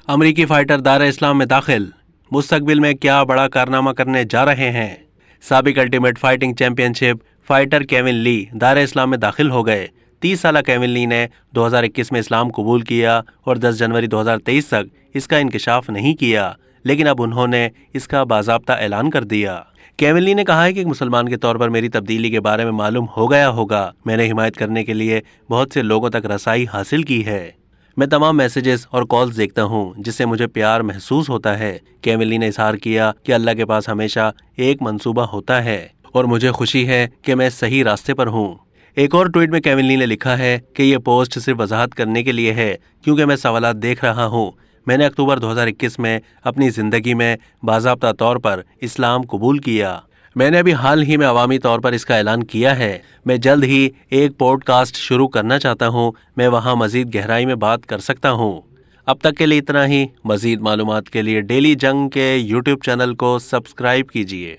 अमरीकी फाइटर दार इस्लाम में दाखिल, मुस्तकबिल में क्या बड़ा कारनामा करने जा रहे हैं। साबिक ultimate fighting championship fighter Kevin Lee दार इस्लाम में दाखिल हो गए। 30 साल केविन ली ने 2021 में इस्लाम कबूल किया और 10 जनवरी 2023 तक इसका इंकिशाफ नहीं किया, लेकिन अब उन्होंने इसका बाज़ाब्ता ऐलान कर दिया। केविन ली ने कहा है कि एक मुसलमान के तौर पर मेरी तब्दीली के बारे में मालूम हो गया होगा। मैंने हिमायत करने के लिए बहुत से लोगों तक रसाई हासिल की है। मैं तमाम मैसेजेस और कॉल्स देखता हूँ जिससे मुझे प्यार महसूस होता है। केविन ली ने इजहार किया कि अल्लाह के पास हमेशा एक मंसूबा होता है और मुझे खुशी है कि मैं सही रास्ते पर हूँ। एक और ट्वीट में केविन ली ने लिखा है कि ये पोस्ट सिर्फ वजाहत करने के लिए है क्योंकि मैं सवालात देख रहा हूँ। मैंने अक्टूबर 2021 में अपनी ज़िंदगी में बाज़ाब्ता तौर पर इस्लाम कबूल किया। मैंने अभी हाल ही में अवामी तौर पर इसका ऐलान किया है। मैं जल्द ही एक पॉडकास्ट शुरू करना चाहता हूँ। मैं वहाँ मज़ीद गहराई में बात कर सकता हूँ। अब तक के लिए इतना ही। मज़ीद मालूमात के लिए डेली जंग के यूट्यूब चैनल को सब्सक्राइब कीजिए।